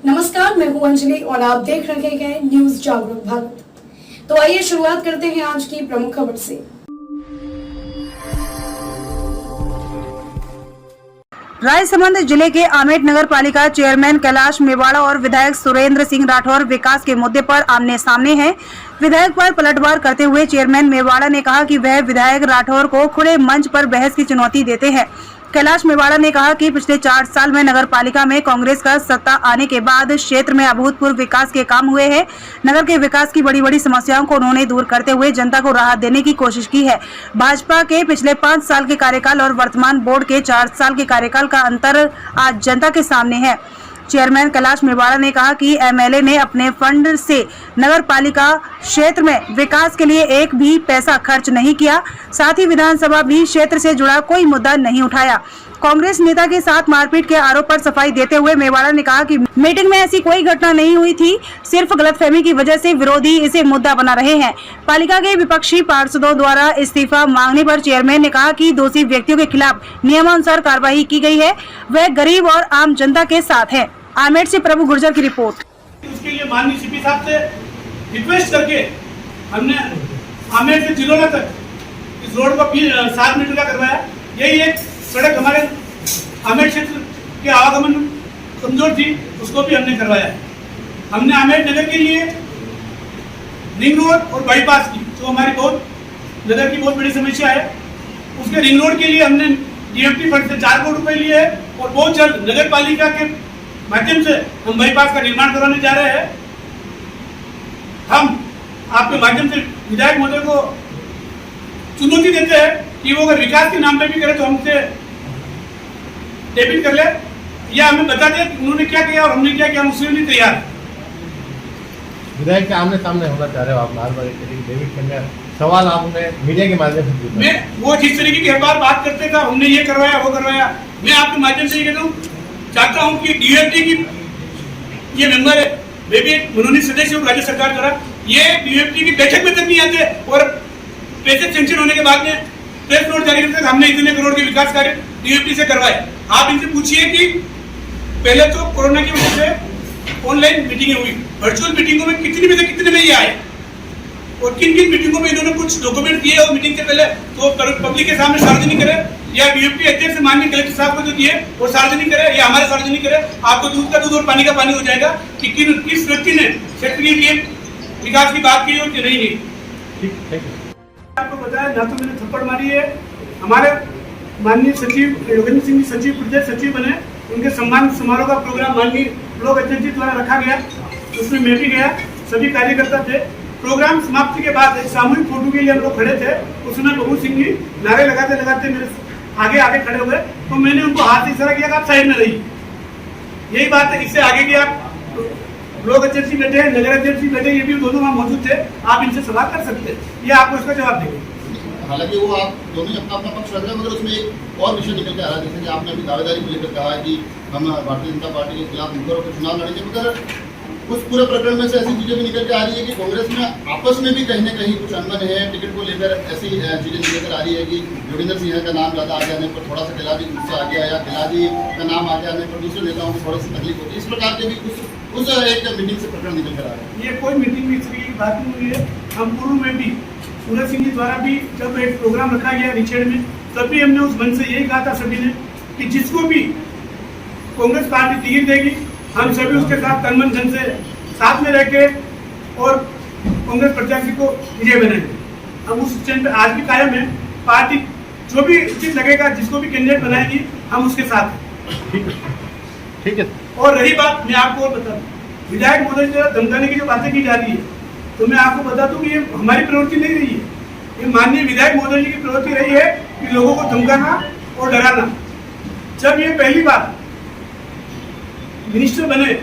नमस्कार, मैं हूं अंजलि और आप देख रहे हैं न्यूज जागरूक भारत। तो आइए शुरुआत करते हैं आज की प्रमुख खबर से। राजसमंद जिले के आमेट नगर पालिका चेयरमैन कैलाश मेवाड़ा और विधायक सुरेंद्र सिंह राठौर विकास के मुद्दे पर आमने सामने हैं। विधायक पर पलटवार करते हुए चेयरमैन मेवाड़ा ने कहा कि वह विधायक राठौर को खुले मंच पर बहस की चुनौती देते हैं। कैलाश मेवाड़ा ने कहा कि पिछले 4 साल में नगर पालिका में कांग्रेस का सत्ता आने के बाद क्षेत्र में अभूतपूर्व विकास के काम हुए हैं। नगर के विकास की बड़ी बड़ी समस्याओं को उन्होंने दूर करते हुए जनता को राहत देने की कोशिश की है। भाजपा के पिछले 5 साल के कार्यकाल और वर्तमान बोर्ड के 4 साल के कार्यकाल का अंतर आज जनता के सामने है। चेयरमैन कैलाश मेवाड़ा ने कहा कि एमएलए ने अपने फंड से नगर पालिका क्षेत्र में विकास के लिए एक भी पैसा खर्च नहीं किया। साथ ही विधानसभा भी क्षेत्र से जुड़ा कोई मुद्दा नहीं उठाया। कांग्रेस नेता के साथ मारपीट के आरोप पर सफाई देते हुए मेवाड़ा ने कहा कि मीटिंग में ऐसी कोई घटना नहीं हुई थी, सिर्फ गलतफहमी की वजह से विरोधी इसे मुद्दा बना रहे हैं। पालिका के विपक्षी पार्षदों द्वारा इस्तीफा मांगने पर चेयरमैन ने कहा कि दोषी व्यक्तियों के खिलाफ नियमानुसार कार्रवाई की गई है, वह गरीब और आम जनता के साथ है। आमेट से प्रभु गुर्जर की रिपोर्ट। उसके लिए माननीय सीपी साहब से रिक्वेस्ट करके हमने आमेट से जिलोला तक इस रोड को 7 मीटर का करवाया। यही एक सड़क हमारे आमेट क्षेत्र के आवागमन कमजोर थी, उसको भी हमने करवाया। हमने आमेट नगर के लिए रिंग रोड और बाईपास की जो हमारी बहुत नगर की बहुत बड़ी समस्या है, उसके रिंग रोड के लिए हमने डीएमटी फंड से 4 करोड़ रुपए लिए है और बहुत जल्द नगर पालिका के माध्यम से हम बाईपास का निर्माण करवाने जा रहे हैं। हम आपके माध्यम से विधायक महोदय को चुनौती देते हैं कि वो अगर विकास के नाम पे भी करे तो हमसे डेबिट कर ले या हमें बता दे उन्होंने क्या किया और हमने क्या किया, हम उसके लिए तैयार। विधायक के आमने सामने होना चाह रहे हो आप, बार बार डेबिट करने सवाल आपने मीडिया के माध्यम से मैं वो जिस तरीके की हर बार बात करते था हमने ये करवाया वो करवाया, मैं आपके माध्यम से ये कहता हूँ चाहता हूं कि डीएफटी की ये मेंबर है, वे भी एक मनोनीत सदस्य हूँ राज्य सरकार द्वारा, ये डीएफटी की बैठक में तक नहीं आते और पैसे सेंक्शन होने के बाद में प्रेस नोट जारी करते हमने इतने करोड़ के विकास कार्य डीएफटी से करवाए। आप इनसे पूछिए कि पहले तो कोरोना की वजह से ऑनलाइन मीटिंगें हुई, वर्चुअल मीटिंगों में कितने में से कितने में ये आए और किन किन मीटिंगों में इन्होंने कुछ डॉक्यूमेंट दिए और मीटिंग से पहले तो पब्लिक के सामने सार्वजनिक करे या डीएफटी अध्यक्ष माननीय कलेक्टर साहब को जो दिए और सार्वजनिक करे या हमारे सार्वजनिक करे। आपको दूध का दूध और पानी का पानी हो जाएगा कि किस व्यक्ति ने क्षेत्र के लिए विकास की बात की और नहीं की। आपको बताया ना तो मैंने थप्पड़ मारी है, हमारे माननीय सचिव योगेंद्र सिंह सचिव प्रदेश सचिव बने, उनके सम्मान समारोह का प्रोग्राम माननीय ब्लॉक अध्यक्ष जी द्वारा रखा गया, उसमें मैं भी गया, सभी कार्यकर्ता थे। प्रोग्राम समाप्ति के बाद एक सामूहिक फोटो के लिए हम लोग खड़े थे, उसमें प्रभु सिंह जी नारे लगाते लगाते मेरे आगे आगे खड़े हुए तो मैंने उनको हाथ से इशारा किया कि आप साइड में रहिए। यही बात है, इससे आगे की आप ब्लॉक अध्यक्ष जी बैठे हैं, नगर अध्यक्ष जी बैठे, ये भी दोनों वहाँ मौजूद थे, आप इनसे सवाल कर सकते हैं, ये आपको इसका जवाब देंगे। हालांकि वो आप दोनों अपना अपना पक्ष रख रहे हैं, मगर उसमें एक और विषय निकल के आ रहा है, जैसे कि आपने अपनी दावेदारी को लेकर कहा है कि हम भारतीय जनता पार्टी के खिलाफ मुखर होकर चुनाव लड़ेंगे, मगर उस पूरे प्रकरण में से ऐसी चीजें भी निकल के आ रही है कि कांग्रेस में आपस में भी कहीं न कहीं कुछ अनबन है, टिकट को लेकर ऐसी चीजें निकल आ रही है कि योगेंद्र सिंह का नाम ज़्यादा आगे आने पर थोड़ा सा खिलाड़ी गुस्सा आ गया या खिलाड़ी का नाम आगे आने पर दूसरे नेताओं को थोड़ी सी तकलीफ होती है। इस प्रकार के भी उस एक मीटिंग से प्रकरण निकल कर आ रहा है। ये कोई मीटिंग में इस तरीके की बात नहीं हुई है। हम पूर्व में भी सूरज सिंह जी द्वारा भी जब एक प्रोग्राम रखा गया रिचेड में, तब भी हमने उस मंच से यही कहा था सभी ने कि जिसको भी कांग्रेस पार्टी टिकट देगी हम सभी उसके साथ तन मन धन से साथ में रह के और कांग्रेस प्रत्याशी को विजय बनाएंगे। हम उस स्टैंड पे आज भी कायम है, पार्टी जो भी उचित लगेगा जिसको भी कैंडिडेट बनाएगी हम उसके साथ हैं। ठीक है। और रही बात, मैं आपको और बता दूं, विधायक महोदय द्वारा धमकाने की जो बातें की जा रही है, तो मैं आपको बता दूं कि ये हमारी प्रवृत्ति नहीं रही है, ये माननीय विधायक महोदय जी की प्रवृत्ति रही है कि लोगों को धमकाना और डराना। जब ये पहली बार मिनिस्टर बने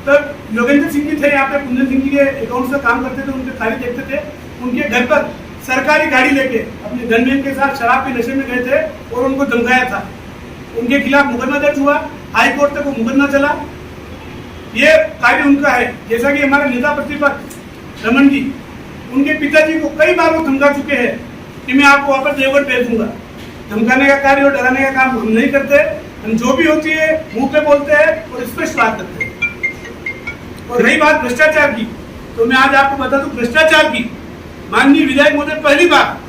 तब योगेंद्र सिंह जी थे यहाँ पे, कुंदन सिंह जी के अकाउंट से काम करते थे, उनके कार्य देखते थे, उनके घर पर सरकारी गाड़ी लेके अपने गनमैन के साथ शराब के नशे में गए थे और उनको धमकाया था। उनके खिलाफ मुकदमा दर्ज हुआ, हाई कोर्ट तक वो मुकदमा चला, ये कार्य उनका है। जैसा कि हमारे नेता प्रतिपक्ष रमन जी, उनके पिताजी को कई बार वो धमका चुके हैं कि मैं आपको वापस देवगढ़ भेज दूंगा। धमकाने का कार्य और डराने का काम हम नहीं करते, हम जो भी होती है मुंह पे बोलते हैं और स्पष्ट बात करते हैं। और रही बात भ्रष्टाचार की, तो मैं आज आपको बता दूं, भ्रष्टाचार की माननीय विधायक महोदय पहली बार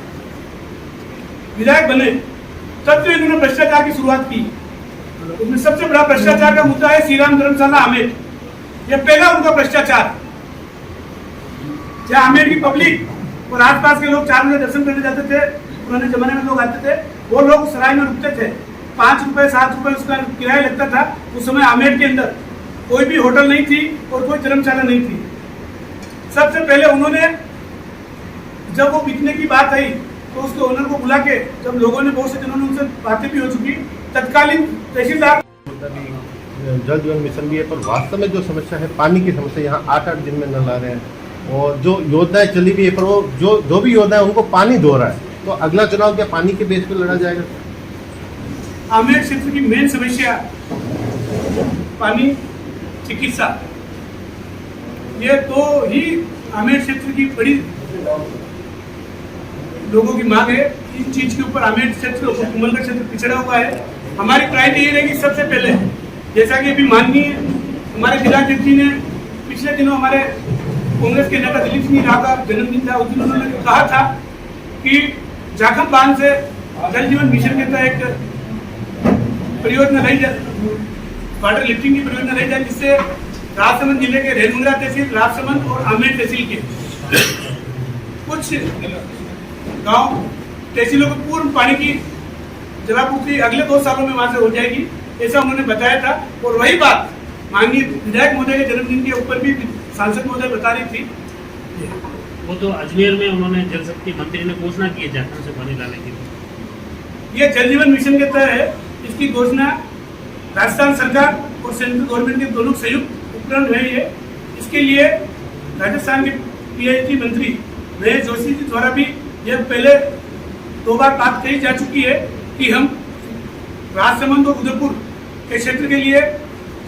विधायक बने तब तो इन्होंने भ्रष्टाचार की शुरुआत की। उसमें सबसे बड़ा भ्रष्टाचार का मुद्दा है श्री राम धर्मशाला आमेर। यह पहला उनका भ्रष्टाचार, जहाँ आमेर की पब्लिक और आसपास के लोग 4 बजे दर्शन करने जाते थे, पुराने जमाने में लोग आते थे, वो लोग सराय में रुकते थे, 5 रुपए 7 रुपए उसका किराया लगता था। उस समय आमेर के अंदर कोई भी होटल नहीं थी और कोई धर्मशाला नहीं थी। सबसे पहले उन्होंने, जब वो बिकने की बात आई तो उसके ओनर को बुला के, जब लोगों ने बहुत से दिनों में उनसे बातें भी हो चुकी, तत्कालीन तहसीलदार जल जीवन मिशन भी है, पर वास्तव में जो समस्या है पानी की समस्या, यहाँ 8-8 दिन में नल आ रहे हैं और जो योजनाएं चली भी है पर वो जो भी योजना है उनको पानी दो रहा है। तो अगला चुनाव क्या पानी के बेस पे लड़ा जाएगा? आमेर क्षेत्र की मेन समस्या पानी, चिकित्सा, ये तो ही आमेर क्षेत्र की बड़ी लोगों की मांग है। इन चीज के ऊपर आमेर क्षेत्र और कुंभलगढ़ क्षेत्र पिछड़ा हुआ है। हमारी प्रायोरिटी ये रहेगी सबसे पहले, जैसा कि अभी माननीय हमारे विधायक जी ने पिछले दिनों हमारे कांग्रेस के नेता दिलीप सिंह राव का जन्मदिन था, उस दिन उन्होंने कहा था कि जाखम बांध से जल जीवन मिशन के तहत एक परियोजना लाई जाए, वाटर लिफ्टिंग की परियोजना लाई जाए, जिससे राजसमंद जिले के रेलमुंगरा तहसील, राजसमंद और आमेर तहसील के कुछ गांव तहसीलों को पूर्ण पानी की जलापूर्ति अगले 2 सालों में वहां से हो जाएगी, ऐसा उन्होंने बताया था। और वही बात माननीय विधायक महोदय के जन्मदिन के ऊपर भी सांसद महोदय बता रही थी। वो तो अजमेर में उन्होंने जल शक्ति मंत्री ने घोषणा की है झारखंड से पानी लाने की। ये जल जीवन मिशन के तहत है, इसकी घोषणा राजस्थान सरकार और सेंट्रल गवर्नमेंट के दोनों संयुक्त उपक्रम है। ये इसके लिए राजस्थान के पीएचडी मंत्री महेश जोशी जी द्वारा भी यह पहले 2 बार बात कही जा चुकी है कि हम राजसमंद और उदयपुर के क्षेत्र के लिए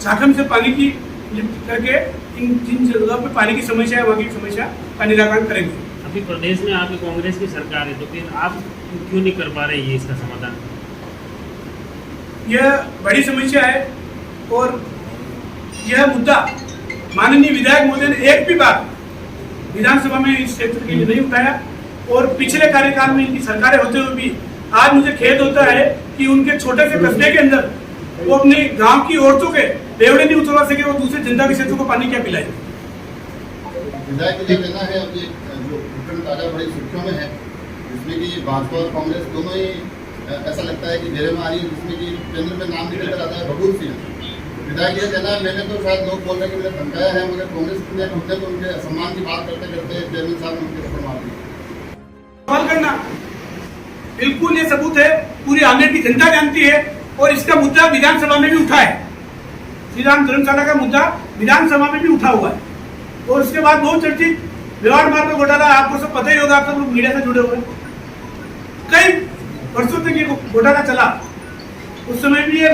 झारखंड से पानी की लिफ्ट करके जिन जगह पर पानी की समस्या है वहाँ की समस्या का निराकरण करेंगे। अभी प्रदेश में आपकी कांग्रेस की सरकार है, तो फिर आप क्यों नहीं कर पा रहे ये इसका समाधान? यह बड़ी समस्या है और यह मुद्दा माननीय विधायक महोदय ने एक भी बार विधानसभा में इस क्षेत्र के लिए नहीं उठाया और पिछले कार्यकाल में इनकी सरकारें होते हुए भी आज मुझे खेद होता है कि उनके छोटे से कस्बे के अंदर वो अपने गांव की औरतों के बेवड़े नहीं उतरवा सके और दूसरे जनता के क्षेत्र को पानी क्या पिलाए। विधायक का कहना है, अभी जो प्रकरण ताजा बड़ी सुर्खियों में है, जिसमें कि भाजपा और कांग्रेस दोनों ही ऐसा लगता है कि घेरे में आ रही है, जिसमें कि केंद्र में नाम निकल कर आता है भगवत सिंह। विधायक ये कहना है, मैंने तो शायद लोग बोल रहे हैं कि मैंने धमकाया है, मगर कांग्रेस ने खुद को उनके सम्मान की बात करते करते चेयरमैन साहब ने उनके ऊपर मार दी। सवाल करना बिल्कुल ये सबूत है, पूरी आमेर की जनता जानती है और इसका मुद्दा विधानसभा में भी उठा है। श्री राम धर्मशाला का मुद्दा विधानसभा में भी उठा हुआ है और उसके बाद बहुत चर्चित व्यवहार मार्ग घोटाला, आपको सब पता ही होगा, आप सब लोग मीडिया से जुड़े हुए, कई वर्षों तक ये घोटाला चला। उस समय भी ये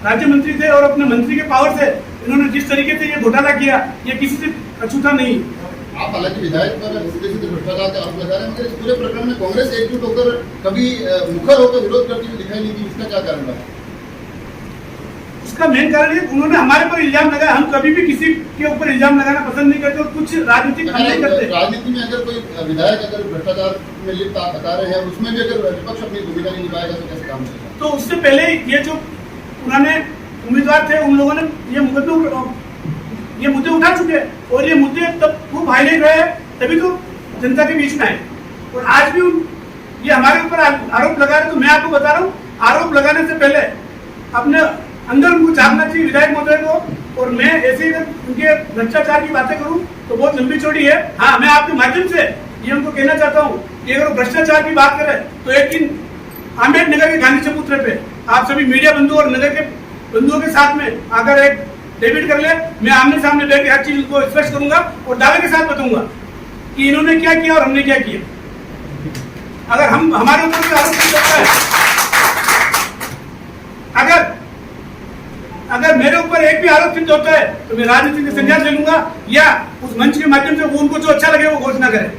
राज्य मंत्री थे और अपने मंत्री के पावर से इन्होंने जिस तरीके से ये घोटाला किया, ये किसी से अछूता नहीं। आप हालांकि विधायक पर सीधे भ्रष्टाचार का आरोप लगा रहे हैं, मगर इस पूरे प्रकरण में कांग्रेस एकजुट होकर कभी मुखर होकर विरोध करती हुई दिखाई नहीं दी, इसका क्या कारण रहा? इसका मेन कारण है उन्होंने हमारे पर इल्जाम लगाया। हम कभी भी किसी के ऊपर इल्जाम लगाना पसंद नहीं करते और कुछ राजनीतिक हम नहीं करते। राजनीति में अगर कोई विधायक अगर भ्रष्टाचार में लिप्त बता रहे हैं, उसमें भी अगर विपक्ष अपनी भूमिका नहीं निभाएगा तो कैसे काम करेगा? तो उससे पहले ये जो पुराने उम्मीदवार थे उन लोगों ने ये मुद्दे उठा चुके हैं और ये मुद्दे तब खूब हाईलाइट रहे, तभी तो जनता के बीच में आए। और आज भी ये हमारे ऊपर आरोप लगा रहे, तो मैं आपको बता रहा हूँ, आरोप लगाने से पहले अपने अंदर उनको जानना चाहिए विधायक महोदय को। और मैं ऐसे ही उनके भ्रष्टाचार की बातें करूं तो बहुत लंबी चौड़ी है। हाँ, मैं आपके माध्यम से ये उनको कहना चाहता हूँ कि अगर भ्रष्टाचार की बात करें तो एक दिन आमेर नगर के गांधी चबूतरे पे आप सभी मीडिया बंधु और नगर के बंधुओं के साथ में अगर एक डेबिट कर ले, मैं आमने सामने बैठ के हर चीज को स्पष्ट करूंगा और दावे के साथ बताऊंगा कि इन्होंने क्या किया और हमने क्या किया। अगर हम हमारे ऊपर कोई आरोप करता है, अगर मेरे ऊपर एक भी आरोप सिद्ध होता है तो मैं राजनीति से संन्यास ले लूंगा या उस मंच के माध्यम से वो उनको जो अच्छा लगे वो घोषणा करें।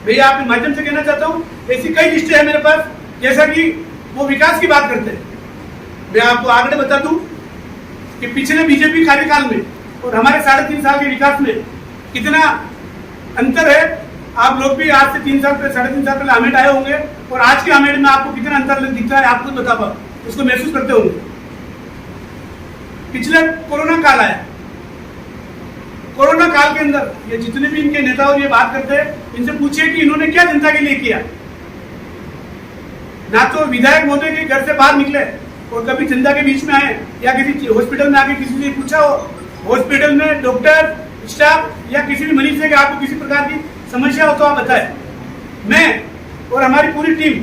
भैया आपके माध्यम से कहना चाहता हूँ, ऐसी कई लिस्टें हैं मेरे पास, जैसा कि वो विकास की बात करते हैं। मैं आपको आगे बता दूं कि पिछले बीजेपी कार्यकाल में और हमारे 3.5 साल के विकास में कितना अंतर है। आप लोग भी आज से 3 साल पहले 3.5 साल पहले आमेट आए होंगे और आज के आमेट में आपको कितना अंतर दिखता है आप खुद बता पाओ, उसको महसूस करते होंगे। पिछले कोरोना काल आया, कोरोना काल के अंदर ये जितने भी इनके नेता और ये बात करते हैं, इनसे पूछिए कि इन्होंने क्या जनता के लिए किया। ना तो विधायक महोदय के घर से बाहर निकले और कभी जनता के बीच में आए या किसी हॉस्पिटल में आके किसी से पूछा हो, हॉस्पिटल में डॉक्टर स्टाफ या किसी भी मरीज से कि आपको किसी प्रकार की समस्या हो तो आप बताएं। मैं और हमारी पूरी टीम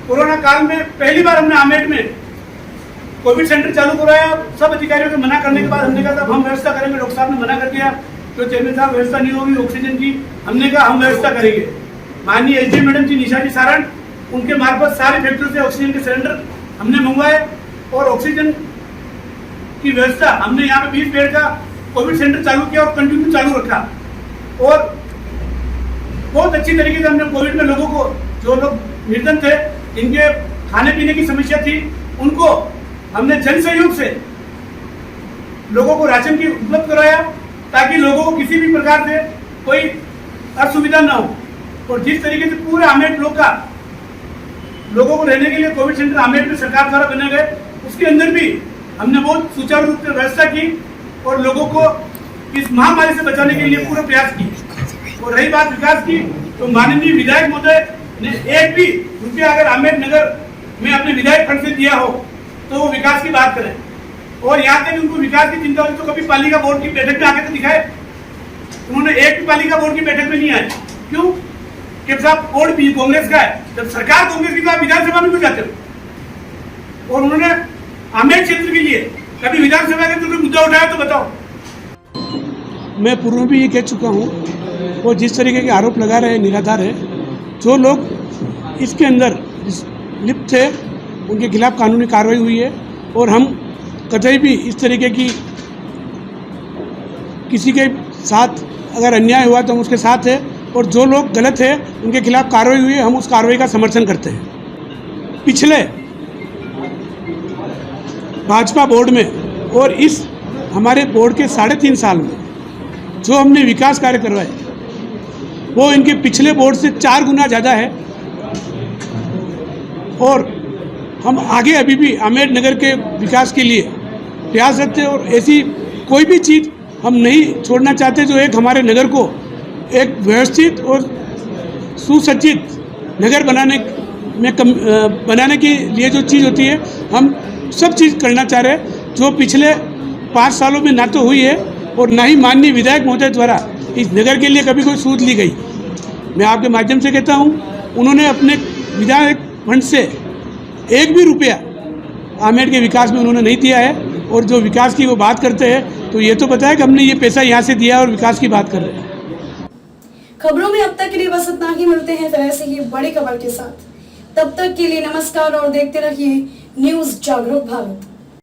कोरोना काल में पहली बार हमने आमेट में कोविड सेंटर चालू करवाया। सब अधिकारियों के मना करने के बाद हमने कहा हम व्यवस्था करेंगे। डॉक्टर साहब ने मना कर दिया, तो चेयरमैन साहब व्यवस्था नहीं होगी ऑक्सीजन की। हमने कहा हम व्यवस्था करेंगे। माननीय एसडी मैडम जी निशा जी सारण, उनके मार्फत सारे फैक्ट्री से ऑक्सीजन के सिलेंडर हमने मंगवाए और ऑक्सीजन की व्यवस्था हमने यहाँ पे 20 बेड का कोविड सेंटर चालू किया और कंटिन्यू चालू रखा। और बहुत अच्छी तरीके से हमने कोविड में लोगों को, जो लोग निर्धन थे, जिनके खाने पीने की समस्या थी, उनको हमने जन सहयोग से लोगों को राशन की उपलब्ध कराया ताकि लोगों को किसी भी प्रकार से कोई असुविधा न हो। और जिस तरीके से पूरे आमेट लोगों को रहने के लिए कोविड सेंटर आमेट में सरकार द्वारा बनाए गए, उसके अंदर भी हमने बहुत सुचारू रूप से व्यवस्था की और लोगों को इस महामारी से बचाने के लिए पूरा प्रयास किए। और रही बात विकास की, तो माननीय विधायक महोदय ने एक भी रुपया अगर आमेट नगर में अपने विधायक फंड से दिया हो तो वो विकास की बात करें। और यहाँ तक उनको विकास की चिंता हुई तो कभी पालिका बोर्ड की बैठक में आके तो दिखाए। उन्होंने एक भी पालिका बोर्ड की बैठक में नहीं आए। क्यों? कि साहब बोर्ड भी कांग्रेस का है, जब सरकार कांग्रेस की तो आप विधानसभा में क्यों जाते हो? और उन्होंने आमेट क्षेत्र के लिए कभी विधानसभा के तो मुद्दा उठाया तो बताओ। मैं पूर्व में भी ये कह चुका हूँ, वो जिस तरीके के आरोप लगा रहे हैं निराधार है। जो लोग इसके अंदर लिप्त थे उनके खिलाफ कानूनी कार्रवाई हुई है और हम कतई भी इस तरीके की किसी के साथ अगर अन्याय हुआ तो हम उसके साथ है, और जो लोग गलत है उनके खिलाफ कार्रवाई हुई है, हम उस कार्रवाई का समर्थन करते हैं। पिछले भाजपा बोर्ड में और इस हमारे बोर्ड के 3.5 साल में जो हमने विकास कार्य करवाए वो इनके पिछले बोर्ड से 4 गुना ज़्यादा है। और हम आगे अभी भी आमेट नगर के विकास के लिए प्रयास रखते हैं और ऐसी कोई भी चीज़ हम नहीं छोड़ना चाहते जो एक हमारे नगर को एक व्यवस्थित और सुसज्जित नगर बनाने के लिए जो चीज़ होती है हम सब चीज़ करना चाह रहे हैं, जो पिछले 5 सालों में ना तो हुई है और ना ही माननीय विधायक महोदय द्वारा इस नगर के लिए कभी कोई सूद ली गई। मैं आपके माध्यम से कहता हूँ, उन्होंने अपने विधायक फंड से एक भी रुपया आमेट के विकास में उन्होंने नहीं दिया है। और जो विकास की वो बात करते हैं तो ये तो बताया कि हमने ये पैसा यहाँ से दिया और विकास की बात कर रहे हैं। खबरों में अब तक के लिए बस इतना ही। मिलते हैं तरह से ही बड़ी खबर के साथ। तब तक के लिए नमस्कार और देखते रहिए न्यूज़ जागरूक भारत।